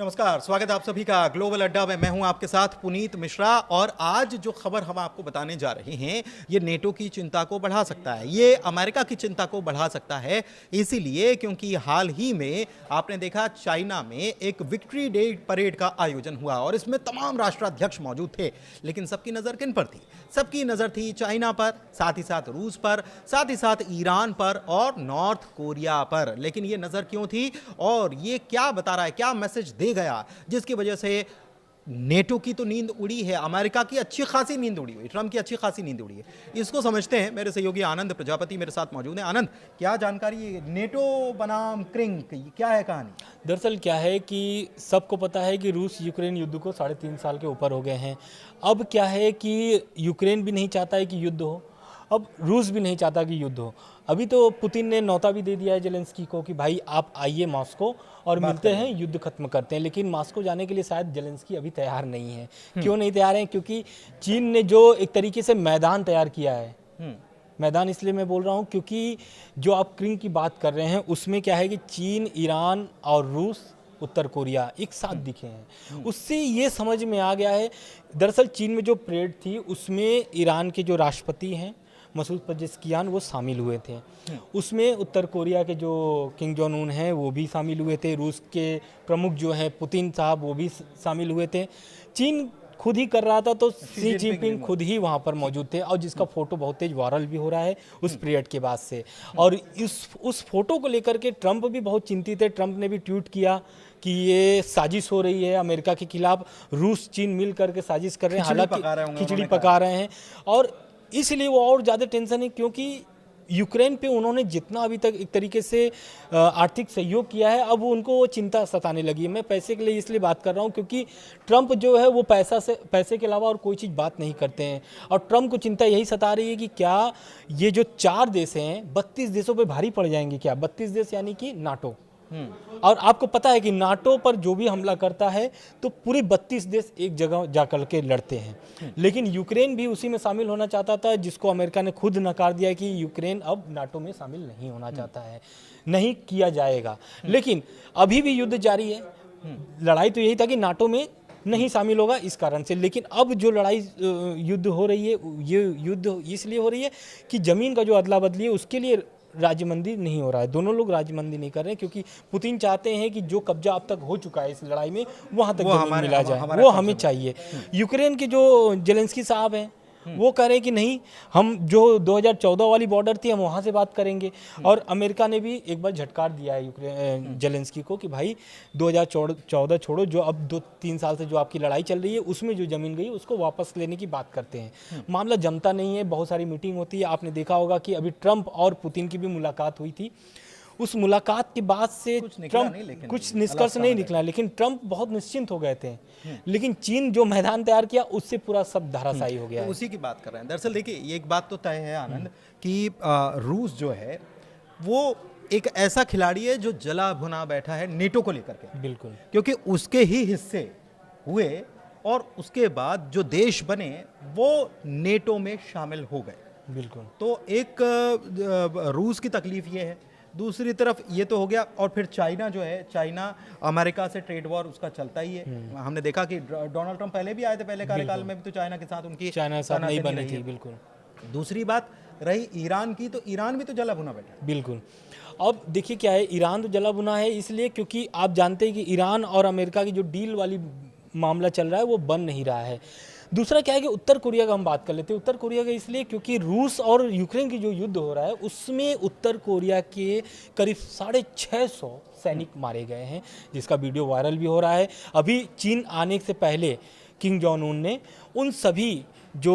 नमस्कार, स्वागत है आप सभी का ग्लोबल अड्डा में। मैं हूं आपके साथ पुनीत मिश्रा और आज जो खबर हम आपको बताने जा रहे हैं ये नेटो की चिंता को बढ़ा सकता है, ये अमेरिका की चिंता को बढ़ा सकता है। इसीलिए क्योंकि हाल ही में आपने देखा चाइना में एक विक्ट्री डे परेड का आयोजन हुआ और इसमें तमाम राष्ट्राध्यक्ष मौजूद थे। लेकिन सबकी नज़र किन पर थी? सबकी नज़र थी चाइना पर, साथ ही साथ रूस पर, साथ ही साथ ईरान पर और नॉर्थ कोरिया पर। लेकिन ये नज़र क्यों थी और ये क्या बता रहा है, क्या मैसेज दे गया जिसकी वजह से नेटो की तो नींद उड़ी है, अमेरिका की अच्छी खासी नींद उड़ी हुई, ट्रंप की अच्छी खासी नींद उड़ी है। इसको समझते हैं। मेरे सहयोगी आनंद प्रजापति मेरे साथ मौजूद हैं। आनंद, क्या जानकारी है नेटो बनाम क्रिंक, क्या है कहानी? दरअसल क्या है कि सबको पता है कि रूस यूक्रेन युद्ध को 3.5 साल के ऊपर हो गए हैं। अब क्या है कि यूक्रेन भी नहीं चाहता है कि युद्ध हो, अब रूस भी नहीं चाहता कि युद्ध हो। अभी तो पुतिन ने न्योता भी दे दिया है जेलेंस्की को कि भाई आप आइए मॉस्को और मिलते हैं, युद्ध खत्म करते हैं। लेकिन मॉस्को जाने के लिए शायद जेलेंस्की अभी तैयार नहीं है। क्यों नहीं तैयार है? क्योंकि चीन ने जो एक तरीके से मैदान तैयार किया है। मैदान इसलिए मैं बोल रहा हूँ क्योंकि जो आप क्रिंक की बात कर रहे हैं उसमें क्या है कि चीन, ईरान और रूस, उत्तर कोरिया एक साथ दिखे हैं। उससे ये समझ में आ गया है। दरअसल चीन में जो परेड थी उसमें ईरान के जो राष्ट्रपति हैं मसूद पेजेस्कियान वो शामिल हुए थे। उसमें उत्तर कोरिया के जो किंग जोंग उन हैं वो भी शामिल हुए थे। रूस के प्रमुख जो हैं पुतिन साहब वो भी शामिल हुए थे। चीन खुद ही कर रहा था तो शी जिनपिंग खुद ही वहाँ पर मौजूद थे और जिसका फोटो बहुत तेज वायरल भी हो रहा है उस पीरियड के बाद से। और उस फोटो को लेकर के ट्रंप भी बहुत चिंतित है। ट्रंप ने भी ट्वीट किया कि ये साजिश हो रही है अमेरिका के खिलाफ, रूस चीन मिल करके साजिश कर रहे हैं, हालांकि खिचड़ी पका रहे हैं। और इसलिए वो और ज़्यादा टेंशन है क्योंकि यूक्रेन पे उन्होंने जितना अभी तक एक तरीके से आर्थिक सहयोग किया है, अब उनको वो चिंता सताने लगी है। मैं पैसे के लिए इसलिए बात कर रहा हूँ क्योंकि ट्रंप जो है वो पैसे के अलावा और कोई चीज़ बात नहीं करते हैं। और ट्रंप को चिंता यही सता रही है कि क्या ये जो 4 देश हैं 32 देशों पे भारी पड़ जाएंगे क्या? 32 देश यानी कि नाटो। और आपको पता है कि नाटो पर जो भी हमला करता है तो पूरे 32 देश एक जगह जाकर के लड़ते हैं। लेकिन यूक्रेन भी उसी में शामिल होना चाहता था, जिसको अमेरिका ने खुद नकार दिया कि यूक्रेन अब नाटो में शामिल नहीं होना चाहता है, नहीं किया जाएगा। लेकिन अभी भी युद्ध जारी है। लड़ाई तो यही था कि नाटो में नहीं शामिल होगा इस कारण से। लेकिन अब जो लड़ाई युद्ध हो रही है ये युद्ध इसलिए हो रही है कि ज़मीन का जो अदला बदली है उसके लिए राजमंदी नहीं हो रहा है। दोनों लोग राजमंदी नहीं कर रहे हैं क्योंकि पुतिन चाहते हैं कि जो कब्जा अब तक हो चुका है इस लड़ाई में वहां तक जमीन मिला जाए, वो हमें चाहिए। यूक्रेन के जो जेलेंस्की साहब हैं वो कह रहे हैं कि नहीं, हम जो 2014 वाली बॉर्डर थी हम वहाँ से बात करेंगे। और अमेरिका ने भी एक बार झटकार दिया है यूक्रेन जेलेंस्की को कि भाई 2014 छोड़ो, जो अब 2-3 साल से जो आपकी लड़ाई चल रही है उसमें जो ज़मीन गई उसको वापस लेने की बात करते हैं। मामला जमता नहीं है, बहुत सारी मीटिंग होती है। आपने देखा होगा कि अभी ट्रंप और पुतिन की भी मुलाकात हुई थी। उस मुलाकात के बाद से ट्रंप कुछ निष्कर्ष नहीं निकला, लेकिन ट्रंप बहुत निश्चिंत हो गए थे। लेकिन चीन जो मैदान तैयार किया उससे पूरा सब धराशायी हो गया है। उसी की बात कर रहे हैं। दरअसल देखिए ये एक बात तो तय है आनंद कि रूस जो है वो एक ऐसा खिलाड़ी है जो जला भुना बैठा है नेटो को लेकर के। बिल्कुल, क्योंकि उसके ही हिस्से हुए और उसके बाद जो देश बने वो नेटो में शामिल हो गए। बिल्कुल। तो एक रूस की तकलीफ ये है, दूसरी तरफ ये तो हो गया। और फिर चाइना जो है, चाइना अमेरिका से ट्रेड वॉर उसका चलता ही है। हमने देखा कि डोनाल्ड ट्रंप पहले भी आए थे, पहले कार्यकाल में भी तो चाइना के साथ उनकी नहीं बनी थी। बिल्कुल। दूसरी बात रही ईरान की, तो ईरान भी तो जला भुना बैठा। बिल्कुल। अब देखिए क्या है, ईरान तो जला भुना है इसलिए क्योंकि आप जानते हैं कि ईरान और अमेरिका की जो डील वाली मामला चल रहा है वो बन नहीं रहा है। दूसरा क्या है कि उत्तर कोरिया का हम बात कर लेते हैं। उत्तर कोरिया का इसलिए क्योंकि रूस और यूक्रेन की जो युद्ध हो रहा है उसमें उत्तर कोरिया के करीब 650 सैनिक मारे गए हैं, जिसका वीडियो वायरल भी हो रहा है। अभी चीन आने से पहले किंग जोंग उन ने उन सभी जो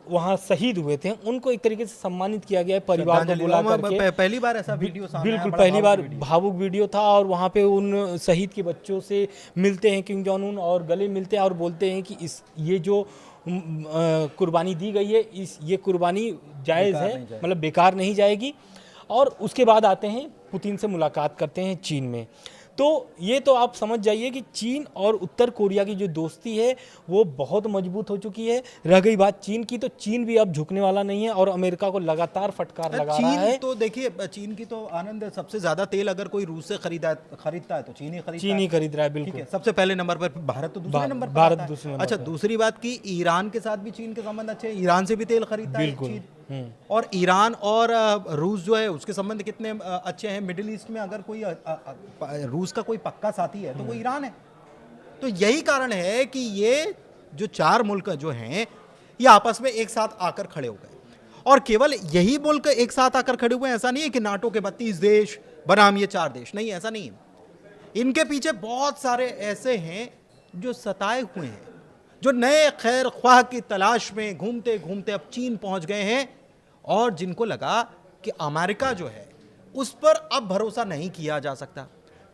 वहाँ शहीद हुए थे उनको एक तरीके से सम्मानित किया गया है, परिवार को बुला करके। पहली बार ऐसा वीडियो सामने आया, बिल्कुल पहली बार भावुक वीडियो था। और वहाँ पे उन शहीद के बच्चों से मिलते हैं किंग जोंग उन और गले मिलते हैं और बोलते हैं कि ये जो कुर्बानी दी गई है ये कुर्बानी जायज़ है, मतलब बेकार नहीं जाएगी। और उसके बाद आते हैं पुतिन से मुलाकात करते हैं चीन में। तो ये तो आप समझ जाइए कि चीन और उत्तर कोरिया की जो दोस्ती है वो बहुत मजबूत हो चुकी है। रह गई बात चीन की, तो चीन भी अब झुकने वाला नहीं है और अमेरिका को लगातार फटकार लगा रहा है। चीन तो देखिए, चीन की तो आनंद, सबसे ज्यादा तेल अगर कोई रूस से खरीदता है तो चीन ही खरीदता चीन ही खरीद रहा है, ठीक बिल्कुल। है, सबसे पहले नंबर पर भारत तो दूसरे नंबर पर भारत आता है। दूसरे नंबर अच्छा, पर। दूसरी बात की ईरान के साथ भी चीन के संबंध अच्छे हैं, ईरान से भी तेल खरीदता है बिल्कुल। चीन। और ईरान और रूस जो है उसके संबंध कितने अच्छे हैं। मिडिल ईस्ट में अगर कोई रूस का कोई पक्का साथी है तो वो ईरान है। तो यही कारण है कि ये जो चार मुल्क जो हैं ये आपस में एक साथ आकर खड़े हो गए। और केवल यही मुल्क एक साथ आकर खड़े हुए हैं, ऐसा नहीं है कि नाटो के 32 देश बनाम ये 4 देश, नहीं, ऐसा नहीं है। इनके पीछे बहुत सारे ऐसे हैं जो सताए हुए हैं, जो नए खैर ख्वाह की तलाश में घूमते घूमते अब चीन पहुंच गए हैं और जिनको लगा कि अमेरिका जो है उस पर अब भरोसा नहीं किया जा सकता।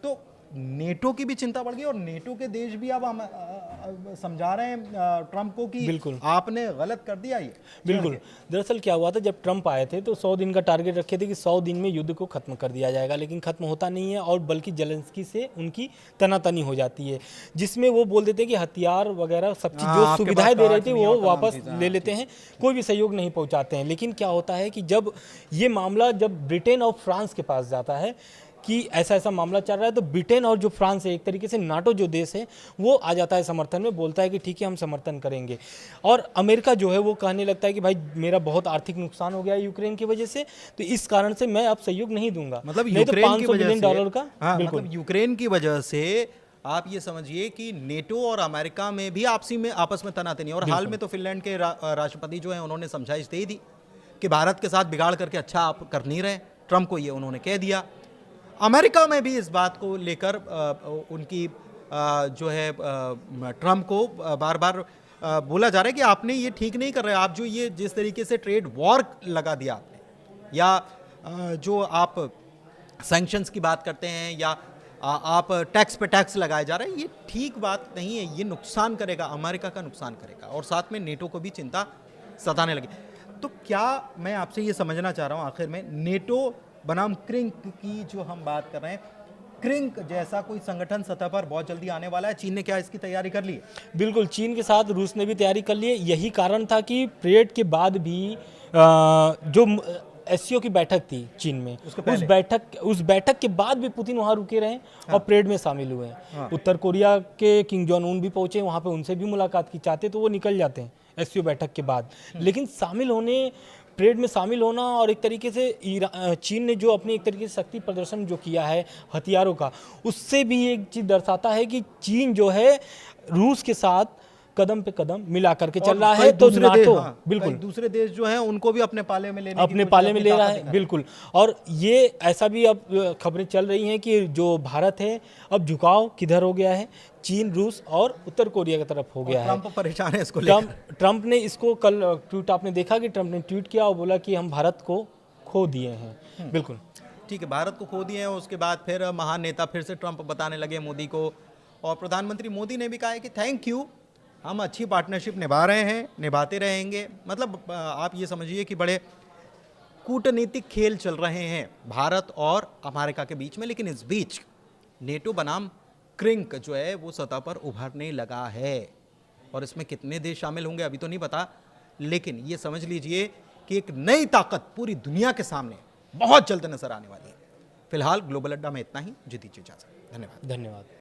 तो नेटो की भी चिंता बढ़ गई और नेटो के देश भी अब समझा रहे हैं ट्रंप को कि बिल्कुल आपने गलत कर दिया ये। बिल्कुल। दरअसल क्या हुआ था, जब ट्रंप आए थे तो 100 दिन का टारगेट रखे थे कि 100 दिन में युद्ध को खत्म कर दिया जाएगा, लेकिन खत्म होता नहीं है और बल्कि जेलेंस्की से उनकी तनातनी हो जाती है, जिसमें वो बोल देते हैं कि हथियार वगैरह सब चीज़ जो सुविधाएं दे रहे थे वो वापस ले लेते हैं, कोई भी सहयोग नहीं पहुंचाते हैं। लेकिन क्या होता है कि जब ये मामला जब ब्रिटेन और फ्रांस के पास जाता है कि ऐसा ऐसा मामला चल रहा है, तो ब्रिटेन और जो फ्रांस है, एक तरीके से नाटो जो देश है, वो आ जाता है समर्थन में, बोलता है कि ठीक है हम समर्थन करेंगे। और अमेरिका जो है वो कहने लगता है कि भाई मेरा बहुत आर्थिक नुकसान हो गया है यूक्रेन की वजह से, तो इस कारण से मैं अब सहयोग नहीं दूंगा। मतलब नहीं तो यूक्रेन की 500 वजह बिलियन से, डॉलर का। हाँ, बिल्कुल मतलब यूक्रेन की वजह से आप ये समझिए कि नेटो और अमेरिका में भी आपस में तनातनी। और हाल में तो फिनलैंड के राष्ट्रपति जो हैं उन्होंने समझाइश दे दी कि भारत के साथ बिगाड़ करके अच्छा आप कर नहीं रहे, ट्रंप को ये उन्होंने कह दिया। अमेरिका में भी इस बात को लेकर उनकी जो है ट्रंप को बार बार बोला जा रहा है कि आपने ये ठीक नहीं कर रहे, आप जो ये जिस तरीके से ट्रेड वॉर लगा दिया आपने, या जो आप सैंक्शंस की बात करते हैं, या आप टैक्स पे टैक्स लगाए जा रहे हैं, ये ठीक बात नहीं है। ये नुकसान करेगा, अमेरिका का नुकसान करेगा और साथ में नेटो को भी चिंता सताने लगी। तो क्या मैं आपसे ये समझना चाह रहा हूँ आखिर में, नेटो बनाम क्रिंक की जो हम बात कर रहे हैं, क्रिंक जैसा कोई संगठन सतह पर बहुत जल्दी आने वाला है, चीन ने क्या इसकी तैयारी कर ली है? बिल्कुल, चीन के साथ रूस ने भी तैयारी कर ली है। यही कारण था कि परेड के बाद भी जो एससीओ की बैठक थी चीन में, उस बैठक के बाद भी पुतिन वहाँ रुके रहे और परेड में शामिल हुए हैं। उत्तर कोरिया के किंग जॉन उन भी पहुंचे वहाँ पे, उनसे भी मुलाकात की, चाहते तो वो निकल जाते हैं एससीओ बैठक के बाद, लेकिन शामिल होने, परेड में शामिल होना, और एक तरीके से चीन ने जो अपनी एक तरीके से शक्ति प्रदर्शन जो किया है हथियारों का, उससे भी एक चीज़ दर्शाता है कि चीन जो है रूस के साथ कदम पे कदम मिला करके चल रहा है। तो नाटो बिल्कुल दूसरे देश जो हैं उनको भी अपने पाले में लेने अपने पाले में ले रहा है, बिल्कुल। और ये ऐसा भी अब खबरें चल रही हैं कि जो भारत है अब झुकाव किधर हो गया है, चीन, रूस और उत्तर कोरिया की तरफ हो गया है। ट्रंप परेशान है इसको लेकर। ट्रंप ने इसको कल ट्वीट, आपने देखा कि ट्रंप ने ट्वीट किया और बोला कि हम भारत को खो दिए हैं। बिल्कुल ठीक है, भारत को खो दिए हैं। उसके बाद फिर महान नेता फिर से ट्रंप बताने लगे मोदी को, और प्रधानमंत्री मोदी ने भी कहा है कि थैंक यू, हम अच्छी पार्टनरशिप निभा रहे हैं, निभाते रहेंगे। मतलब आप ये समझिए कि बड़े कूटनीतिक खेल चल रहे हैं भारत और अमेरिका के बीच में। लेकिन इस बीच नेटो बनाम क्रिंक जो है वो सतह पर उभरने लगा है, और इसमें कितने देश शामिल होंगे अभी तो नहीं पता, लेकिन ये समझ लीजिए कि एक नई ताकत पूरी दुनिया के सामने बहुत जल्द नजर आने वाली है। फिलहाल ग्लोबल अड्डा में इतना ही। जी दीजिए इजाजत। धन्यवाद। धन्यवाद।